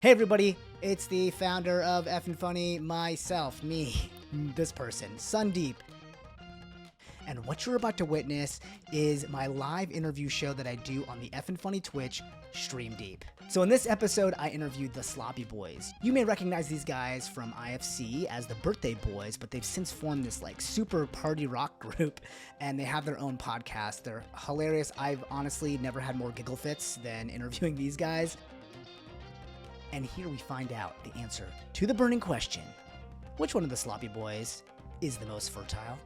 Hey everybody, it's the founder of EffinFunny, myself, me, this person, Sandeep. And what you're about to witness is my live interview show that I do on the EffinFunny Twitch, Stream Deep. So in this episode, I interviewed the Sloppy Boys. You may recognize these guys from IFC as the Birthday Boys, but they've since formed this like super party rock group, and they have their own podcast. They're hilarious. I've honestly never had more giggle fits than interviewing these guys. And here we find out the answer to the burning question. Which one of the Sloppy Boys is the most fertile?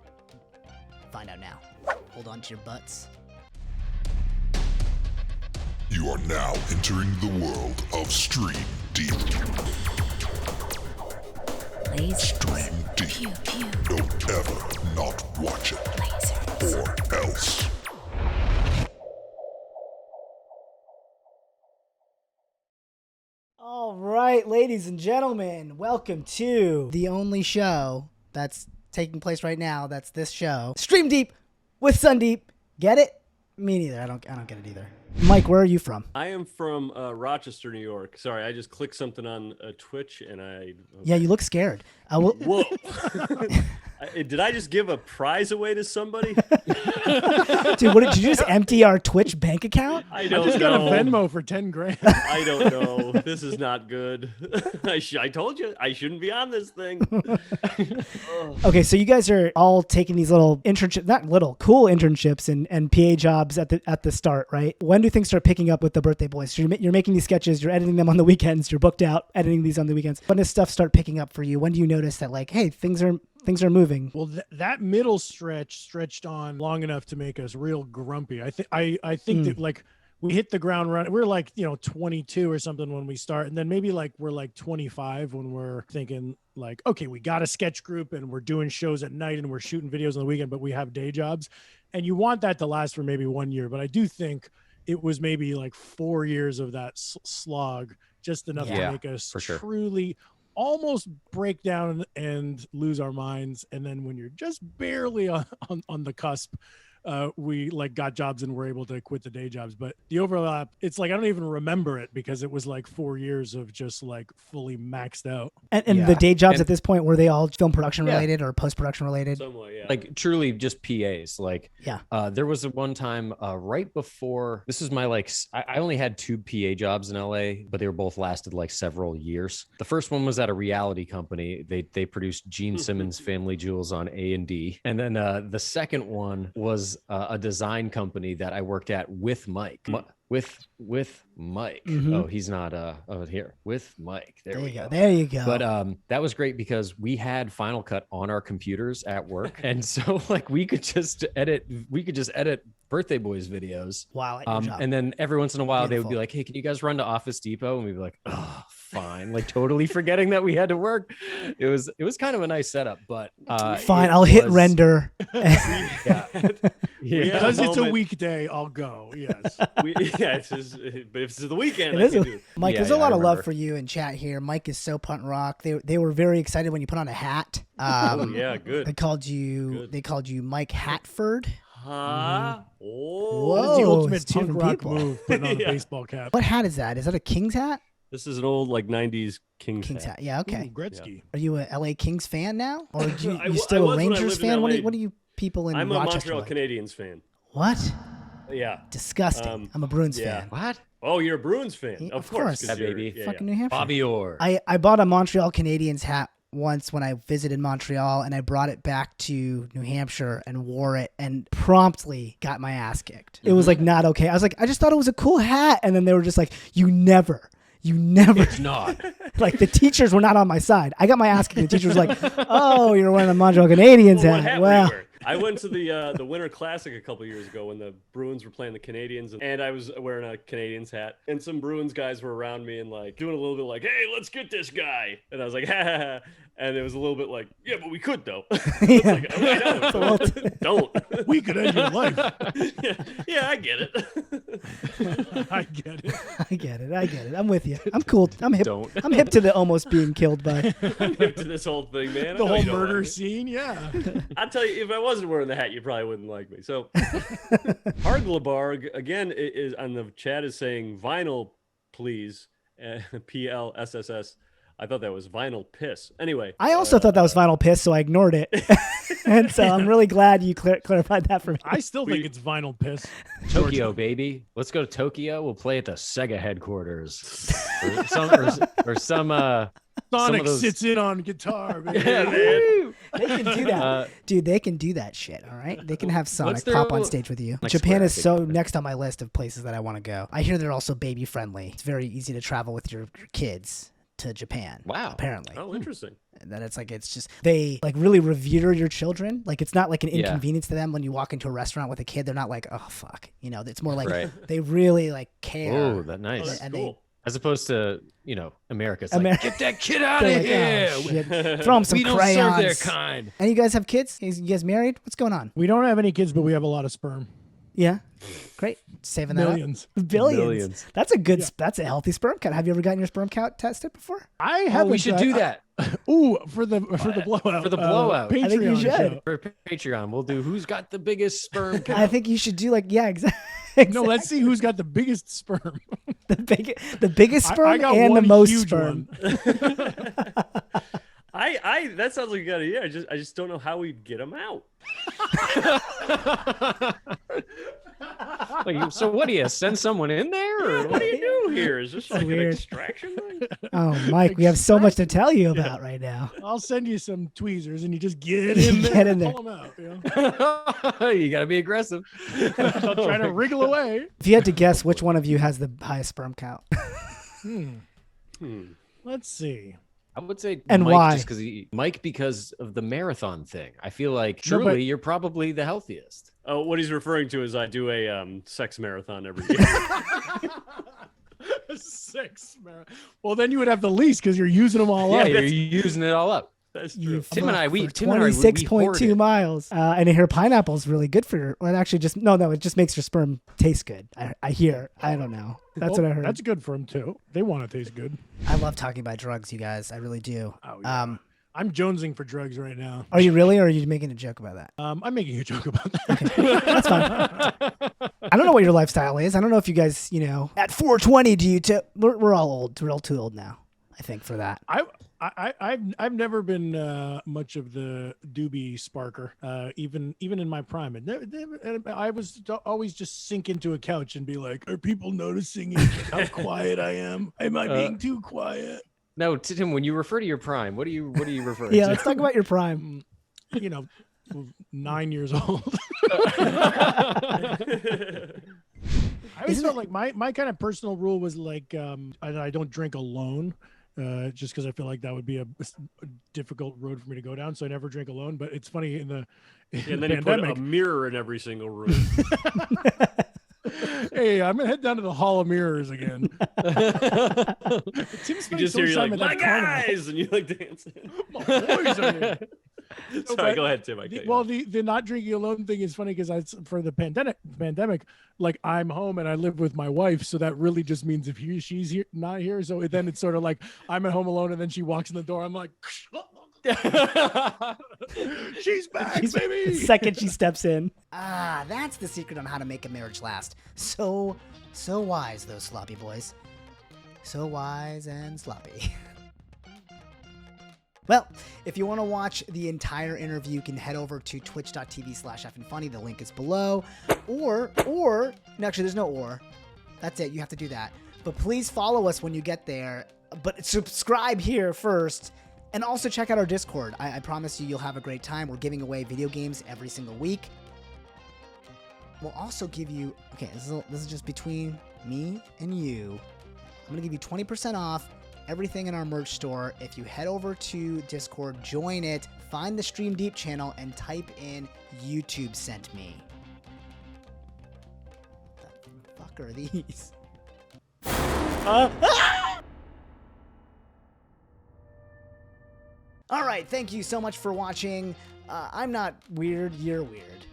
Find out now. Hold on to your butts. You are now entering the world of Stream Deep. Lasers. Stream Deep. Pew, pew. Don't ever not watch it. Lasers. Or else. All right, ladies and gentlemen, welcome to the only show that's taking place right now. That's this show, Stream Deep with Sandeep. Get it? Me neither. I don't get it either. Mike, where are you from? I am from Rochester, New York. Sorry, I just clicked something on Twitch and Yeah, you look scared. Whoa. Did I just give a prize away to somebody? Dude, what did you just empty our Twitch bank account? I don't just know. got a Venmo for 10 grand. I don't know. This is not good. I told you I shouldn't be on this thing. Okay, so you guys are all taking these little internships, not little, cool internships and PA jobs at the start, right? When do things start picking up with the Birthday Boys? So you're making these sketches, you're editing them on the weekends, you're booked out editing these on the weekends. When does stuff start picking up for you? When do you notice that, like, hey, things are moving? Well, that middle stretch stretched on long enough to make us real grumpy. I think that like we hit the ground running. We're like 22 or something when we start, and then maybe like we're like 25 when we're thinking like, okay, we got a sketch group and we're doing shows at night and we're shooting videos on the weekend, but we have day jobs, and you want that to last for maybe 1 year. But I do think it was maybe like 4 years of that slog, just enough to make us truly almost break down and lose our minds. And then when you're just barely on the cusp, we like got jobs and were able to quit the day jobs. But the overlap, it's like I don't even remember it because it was like 4 years of just like fully maxed out. And the day jobs at this point, were they all film production related or post-production related? Somewhat, yeah. Like truly just PAs. Like there was one time right before, this is my I only had 2 PA jobs in LA, but they were both lasted like several years. The first one was at a reality company. They produced Gene Simmons' Family Jewels on A&D. And then the second one was a design company that I worked at with Mike. With Mike. Oh, he's not here with Mike. There we go. There you go. But that was great because we had Final Cut on our computers at work, and so like we could just edit Birthday Boys videos. Wow. And then every once in a while they would be like, "Hey, can you guys run to Office Depot?" And we'd be like, "Oh, fine." Like totally forgetting that we had to work. It was kind of a nice setup, but fine. I'll hit render. Because it's a weekday, I'll go. Yes. but if it's the weekend, I can do it. Mike, there's a lot of love for you in chat here. Mike is so punt rock. They were very excited when you put on a hat. Good. They called you Mike Hatford. Huh? Whoa, That is the ultimate two punk rock people. move, putting on a baseball cap. What hat is that? Is that a Kings hat? This is an old like 90s Kings hat. Yeah, okay. Ooh, Gretzky. Are you a LA Kings fan now? Or do you I still was a when I Rangers lived in fan? LA. What are you people in I'm a Rochester Montreal like? Canadiens fan. What? Yeah. Disgusting. I'm a Bruins fan. What? Oh, you're a Bruins fan. Of course. 'cause Yeah, you're- baby. Fucking New Hampshire. Bobby Orr. I bought a Montreal Canadiens hat once when I visited Montreal, and I brought it back to New Hampshire and wore it and promptly got my ass kicked. It was like not okay. I was like, I just thought it was a cool hat. And then they were just like, you never. It's not. Like the teachers were not on my side. I got my ass kicked. The teacher was like, oh, you're wearing a Montreal Canadiens Well, what hat. hat Well, were you wearing? I went to the Winter Classic a couple years ago when the Bruins were playing the Canadiens, and I was wearing a Canadiens hat, and some Bruins guys were around me and like doing a little bit like, "Hey, let's get this guy," and I was like, "Ha ha ha," and it was a little bit like, "Yeah, but we could though." It's like, "Oh, no, don't. We could end your life. yeah, I get it. I get it. I get it. I'm with you. I'm cool. I'm hip. Don't. I'm hip to the almost being killed by. I'm hip to this whole thing, man. I The know whole you don't murder like me. scene, yeah. I'll tell you, if I wasn't wearing the hat, you probably wouldn't like me. So, Harglabarg, again, is on the chat is saying vinyl, please. PLSSS. I thought that was vinyl piss. Anyway. I also thought that was vinyl piss, so I ignored it. And so I'm really glad you clarified that for me. I still think it's vinyl piss. Tokyo, baby. Let's go to Tokyo. We'll play at the Sega headquarters. or some Sonic sits in on guitar, man. Yeah, man. They can do that. Dude, they can do that shit, all right? They can have Sonic throw- pop on stage with you. Like Japan is Square, I so think. next on my list of places that I want to go. I hear they're also baby friendly. It's very easy to travel with your kids to Japan. Wow. Apparently. Oh, interesting. And then it's just, they like really revere your children. Like it's not like an Yeah. inconvenience to them when you walk into a restaurant with a kid. They're not like, oh, fuck. You know, it's more like Right. they really like care. Oh, that's Oh, nice. that's And cool. As opposed to, America. It's Amer- like, get that kid out of They're like, here. oh, shit. Throw them some We don't crayons. serve their kind. And you guys have kids? You guys married? What's going on? We don't have any kids, but we have a lot of sperm. Yeah. Great. Saving that Millions. up. Billions. Millions. That's a good, that's a healthy sperm count. Have you ever gotten your sperm count tested before? I Oh, haven't. we should do that Ooh, for the blowout. For the blowout. Patreon I think you should. show. for Patreon. We'll do who's got the biggest sperm count. I think you should do like, yeah, exactly. No, let's see who's got the biggest sperm. the biggest sperm I got and the one most huge sperm. one. That sounds like a good idea. I just don't know how we'd get them out. Like, so what do you send someone in there? Or What do you do here? Is this like an weird. extraction thing? Oh, Mike, we have so much to tell you about right now. I'll send you some tweezers and you just get in there. Get in there. Pull them out. You know? You got to be aggressive. I'll try to wriggle away. If you had to guess which one of you has the highest sperm count, Let's see. I would say And Mike why? just Mike because of the marathon thing. I feel like No, but- truly you're probably the healthiest. Oh, what he's referring to is I do a sex marathon every year. 6. Well, then you would have the least because you're using them all Yeah, up. you're using it all up. That's you true. Tim and I, we- for Tim and I, we 26.2 hoard it. miles. And I hear pineapple is really good for your, well, it actually just, no, it just makes your sperm taste good. I hear, I don't know. That's Well, what I heard. That's good for them too. They want to taste good. I love talking about drugs, you guys. I really do. Oh, yeah. I'm jonesing for drugs right now. Are you really, or are you making a joke about that? I'm making a joke about that. That's fine. I don't know what your lifestyle is. I don't know if you guys, at 420, do you, we're all old. We're all too old now, I think, for that. I've never been much of the doobie sparker, even in my prime. And I was always just sink into a couch and be like, "Are people noticing how quiet I am? Am I being too quiet?" No, Tim, when you refer to your prime, what do you refer Yeah, to? let's talk about your prime. 9 years old. I always felt like my kind of personal rule was like I don't drink alone. Just because I feel like that would be a difficult road for me to go down, so I never drink alone. But it's funny in the And then he put a mirror in every single room. Hey, I'm gonna head down to the Hall of Mirrors again. You just hear you like, my guys, and you like dancing. My boys are here. Sorry, go ahead, Tim. The not drinking alone thing is funny because for the pandemic, like I'm home and I live with my wife, so that really just means if she's here, not here, so then it's sort of like I'm at home alone and then she walks in the door, I'm like, she's back, baby. The second she steps in. Ah, that's the secret on how to make a marriage last. So wise, those sloppy boys. So wise and sloppy. Well, if you want to watch the entire interview, you can head over to twitch.tv/EffinFunny. The link is below. Or, no, actually, there's no or. That's it. You have to do that. But please follow us when you get there. But subscribe here first. And also check out our Discord. I promise you'll have a great time. We're giving away video games every single week. We'll also give you... Okay, this is just between me and you. I'm going to give you 20% off everything in our merch store. If you head over to Discord, join it, find the Stream Deep channel, and type in YouTube sent me. What the fuck are these? All right, thank you so much for watching. I'm not weird, you're weird.